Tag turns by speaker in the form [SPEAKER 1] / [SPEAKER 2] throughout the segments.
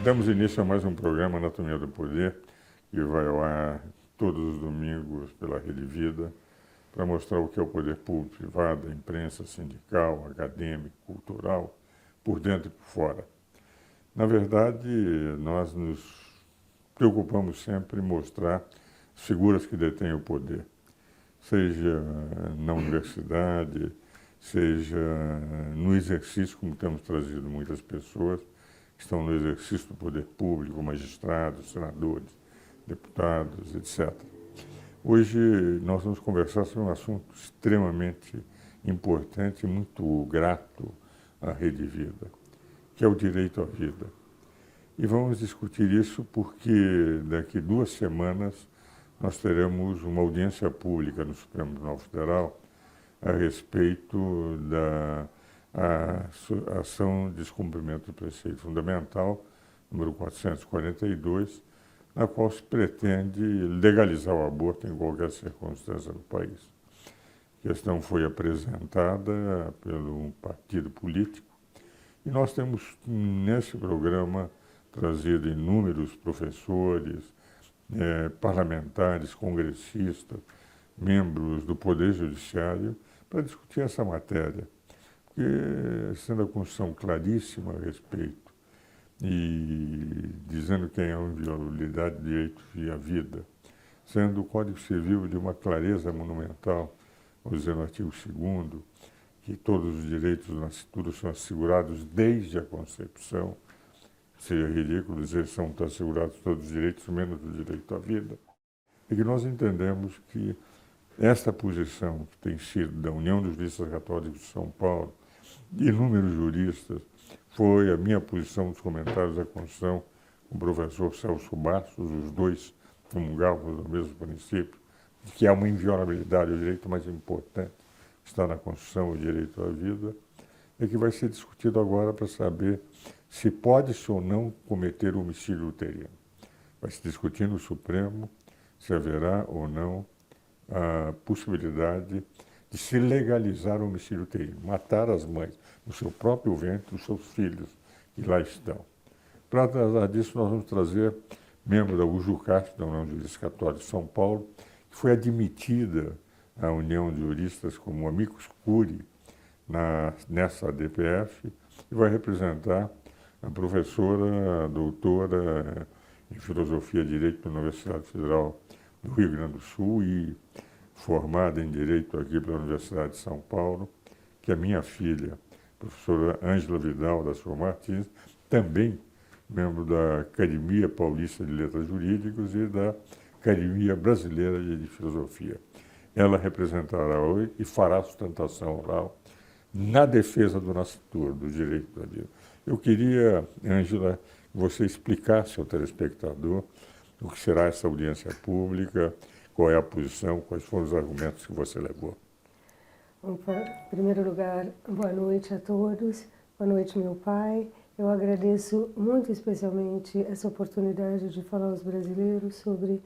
[SPEAKER 1] Damos início a mais um programa Anatomia do Poder, que vai ao ar todos os domingos pela Rede Vida, para mostrar o que é o poder público, privado, a imprensa, sindical, acadêmico, cultural, por dentro e por fora. Na verdade, nós nos preocupamos sempre em mostrar as figuras que detêm o poder, seja na universidade, seja no exercício, como temos trazido muitas pessoas, que estão no exercício do poder público, magistrados, senadores, deputados, etc. Hoje nós vamos conversar sobre um assunto extremamente importante e muito grato à Rede Vida, que é o direito à vida. E vamos discutir isso porque daqui 2 semanas nós teremos uma audiência pública no Supremo Tribunal Federal a respeito da ação de descumprimento do preceito fundamental, número 442, na qual se pretende legalizar o aborto em qualquer circunstância do país. A questão foi apresentada pelo um partido político e nós temos nesse programa trazido inúmeros professores, parlamentares, congressistas, membros do Poder Judiciário para discutir essa matéria, porque sendo a Constituição claríssima a respeito e dizendo que é uma inviolabilidade do direito à vida, sendo o Código Civil de uma clareza monumental, vou dizer no artigo 2º, que todos os direitos do nascituro são assegurados desde a concepção, seria ridículo dizer que são assegurados todos os direitos, menos o direito à vida, e que nós entendemos que esta posição que tem sido da União dos Juristas Católicos de São Paulo, de inúmeros juristas, foi a minha posição nos comentários da Constituição com o professor Celso Bastos, os dois comungávamos do mesmo princípio, de que há uma inviolabilidade, o direito mais importante que está na Constituição, o direito à vida, e que vai ser discutido agora para saber se pode-se ou não cometer homicídio uterino. Vai se discutir no Supremo se haverá ou não a possibilidade de se legalizar o homicídio uterino, matar as mães no seu próprio ventre, os seus filhos que lá estão. Para tratar disso, nós vamos trazer membro da UJUCAT, da União de Juristas Católicos de São Paulo, que foi admitida à União de Juristas como amicus curiae nessa ADPF e vai representar a professora, a doutora em Filosofia e Direito da Universidade Federal do Rio Grande do Sul e formada em Direito aqui pela Universidade de São Paulo, que é minha filha, professora Ângela Vidal da Silva Martins, também membro da Academia Paulista de Letras Jurídicas e da Academia Brasileira de Filosofia. Ela representará hoje e fará sustentação oral na defesa do nascituro, do direito da vida. Eu queria, Ângela, que você explicasse ao telespectador o que será essa audiência pública, qual é a posição, quais foram os argumentos que você levou.
[SPEAKER 2] Opa, em primeiro lugar, boa noite a todos, boa noite meu pai. Eu agradeço muito especialmente essa oportunidade de falar aos brasileiros sobre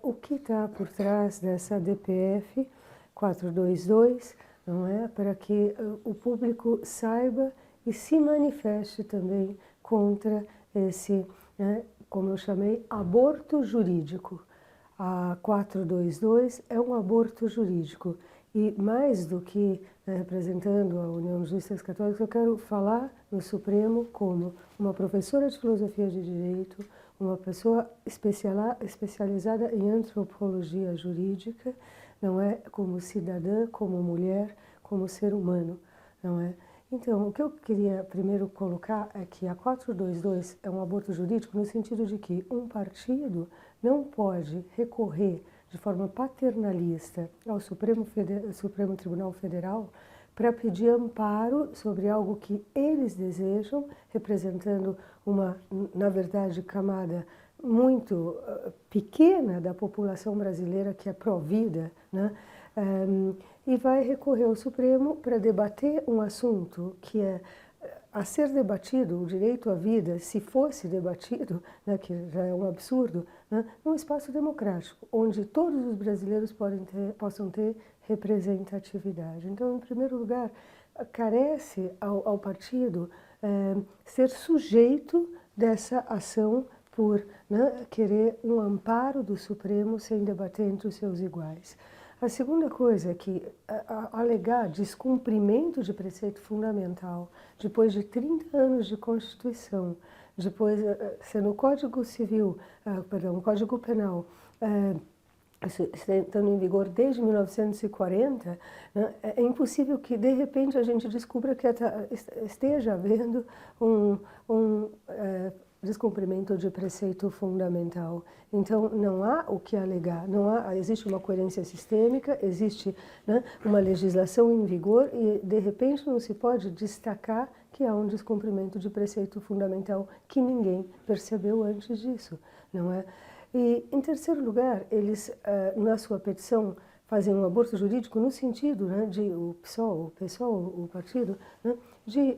[SPEAKER 2] o que está por trás dessa DPF 422, não é? Para que o público saiba e se manifeste também contra esse, como eu chamei, aborto jurídico. A 422 é um aborto jurídico. E mais do que representando a União dos Juristas Católicos, eu quero falar no Supremo como uma professora de filosofia de direito, uma pessoa especializada em antropologia jurídica, não é? Como cidadã, como mulher, como ser humano, não é? Então, o que eu queria primeiro colocar é que a 422 é um aborto jurídico no sentido de que um partido não pode recorrer de forma paternalista ao Supremo Tribunal Federal para pedir amparo sobre algo que eles desejam, representando uma, na verdade, camada muito pequena da população brasileira que é pró-vida, né? E vai recorrer ao Supremo para debater um assunto que é a ser debatido, o direito à vida, se fosse debatido, né, que já é um absurdo, né, num espaço democrático, onde todos os brasileiros possam ter representatividade. Então, em primeiro lugar, carece ao partido ser sujeito dessa ação por, né, querer um amparo do Supremo sem debater entre os seus iguais. A segunda coisa é que alegar descumprimento de preceito fundamental, depois de 30 anos de Constituição, depois, se no Código Civil, perdão, Código Penal, estando em vigor desde 1940, né, é impossível que, de repente, a gente descubra que esteja havendo um descumprimento de preceito fundamental. Então, não há o que alegar, existe uma coerência sistêmica, existe, né, uma legislação em vigor e, de repente, não se pode destacar que há um descumprimento de preceito fundamental que ninguém percebeu antes disso, não é? E, em terceiro lugar, eles, na sua petição, fazem um aborto jurídico no sentido, né, de o PSOL, o partido, né, de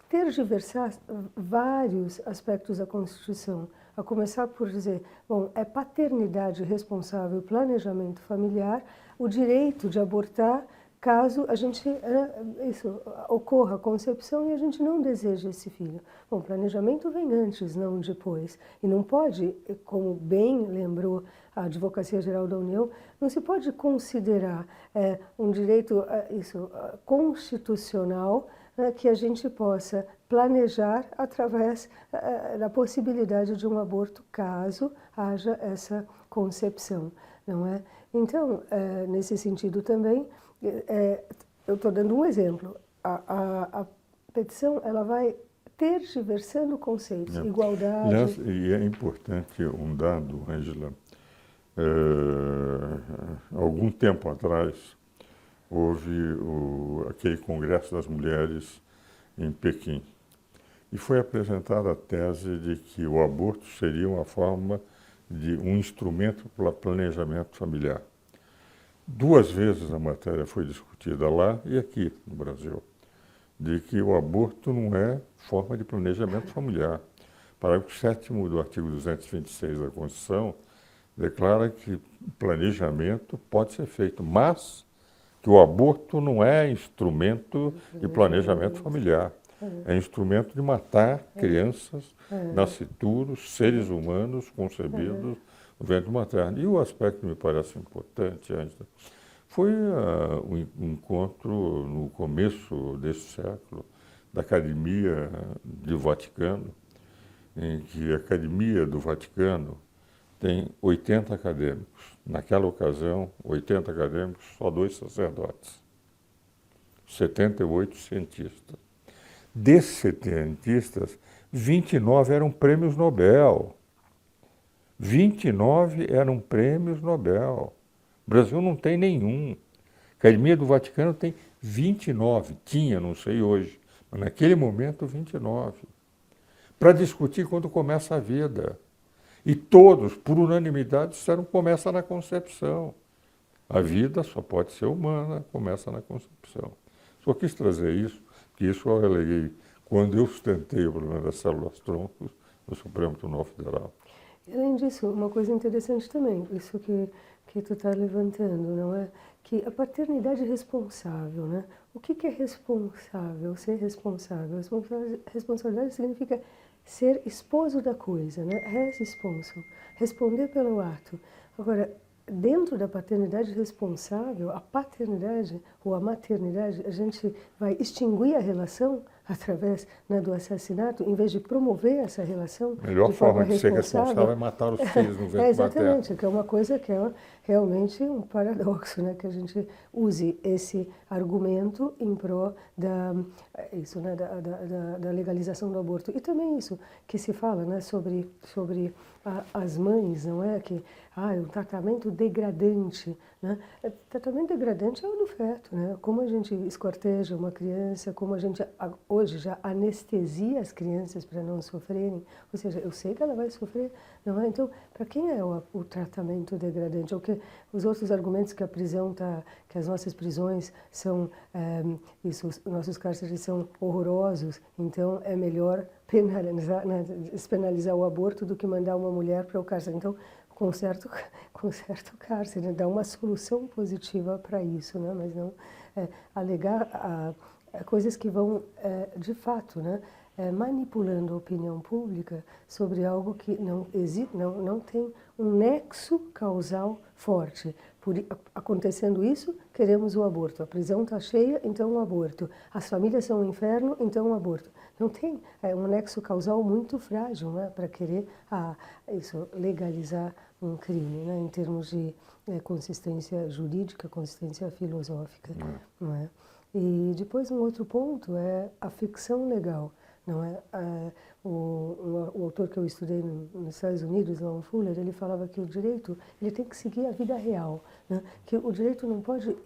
[SPEAKER 2] tergiversar vários aspectos da Constituição, a começar por dizer, bom, é paternidade responsável, planejamento familiar, o direito de abortar caso a gente, ocorra a concepção e a gente não deseja esse filho. Bom, planejamento vem antes, não depois. E não pode, como bem lembrou a Advocacia Geral da União, não se pode considerar um direito constitucional, que a gente possa planejar através da possibilidade de um aborto, caso haja essa concepção, não é? Então, nesse sentido também, eu estou dando um exemplo. A petição, ela vai tergiversando conceitos, igualdade...
[SPEAKER 1] Aliás, e é importante um dado, Ângela, algum tempo atrás, houve aquele Congresso das Mulheres em Pequim. E foi apresentada a tese de que o aborto seria uma forma de um instrumento para planejamento familiar. 2 vezes a matéria foi discutida lá e aqui no Brasil, de que o aborto não é forma de planejamento familiar. Parágrafo 7º do artigo 226 da Constituição declara que planejamento pode ser feito, mas que o aborto não é instrumento de planejamento familiar. É instrumento de matar crianças, nascituros, seres humanos concebidos no ventre materno. E o aspecto que me parece importante, Ângela, foi o encontro no começo deste século da Academia do Vaticano, em que a Academia do Vaticano tem 80 acadêmicos. Naquela ocasião, 80 acadêmicos, só 2 sacerdotes, 78 cientistas. Desses cientistas, 29 eram prêmios Nobel. 29 eram prêmios Nobel. O Brasil não tem nenhum. A Academia do Vaticano tem 29. Tinha, não sei hoje, mas naquele momento 29. Para discutir quando começa a vida. E todos, por unanimidade, disseram que começa na concepção. A vida só pode ser humana, começa na concepção. Só quis trazer isso, que isso eu aleguei quando eu sustentei o problema das células-troncos no Supremo Tribunal Federal.
[SPEAKER 2] Além disso, uma coisa interessante também, isso que tu está levantando, não é? Que a paternidade responsável, né? O que é responsável, ser responsável? Responsabilidade significa ser esposo da coisa, né? Res responso, responder pelo ato. Agora, dentro da paternidade responsável, a paternidade ou a maternidade, a gente vai extinguir a relação através, né, do assassinato, em vez de promover essa relação
[SPEAKER 1] A melhor
[SPEAKER 2] de forma
[SPEAKER 1] forma de ser responsável é matar os filhos no ventre
[SPEAKER 2] exatamente,
[SPEAKER 1] materno.
[SPEAKER 2] que é uma coisa que é realmente um paradoxo, né, que a gente use esse argumento em prol da legalização do aborto. E também isso que se fala, né, sobre as mães, não é? Que um tratamento degradante, né? Tratamento degradante é o do feto, né? Como a gente esquarteja uma criança, como a gente hoje já anestesia as crianças para não sofrerem, ou seja, eu sei que ela vai sofrer, não é? Então, para quem é o tratamento degradante? Ou que os outros argumentos que a prisão que as nossas prisões são, os nossos cárceres são horrorosos, então é melhor penalizar, né, despenalizar o aborto do que mandar uma mulher para o cárcere. Então, com certo cárcere, né, dá uma solução positiva para isso, né, mas não alegar coisas que vão, de fato, né, manipulando a opinião pública sobre algo que não tem um nexo causal forte. Acontecendo isso, queremos o aborto. A prisão está cheia, então o aborto. As famílias são um inferno, então o aborto. Não tem um nexo causal muito frágil, né, para querer legalizar um crime, né, em termos de consistência jurídica, consistência filosófica. Não é? E depois um outro ponto é a ficção legal. Não é? O autor que eu estudei nos Estados Unidos, Lon Fuller, ele falava que o direito ele tem que seguir a vida real, né? Que o direito não pode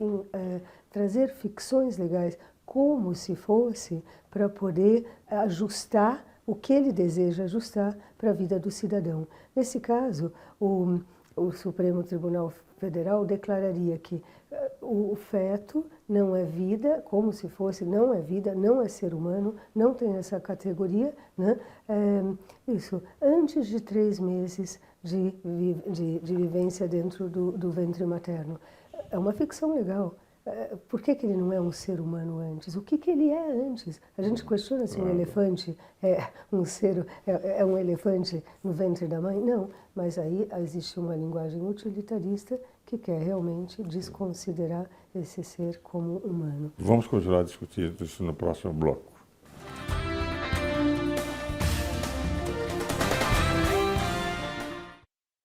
[SPEAKER 2] trazer ficções legais como se fosse para poder ajustar o que ele deseja ajustar para a vida do cidadão. Nesse caso, o Supremo Tribunal Federal declararia que o feto não é vida, como se fosse, não é vida, não é ser humano, não tem essa categoria, né? Isso, antes de 3 meses de vivência dentro do ventre materno. É uma ficção legal. Por que ele não é um ser humano antes? O que ele é antes? A gente questiona se um elefante é um elefante no ventre da mãe? Não, mas aí existe uma linguagem utilitarista que quer realmente desconsiderar esse ser como humano.
[SPEAKER 1] Vamos continuar discutindo isso no próximo bloco.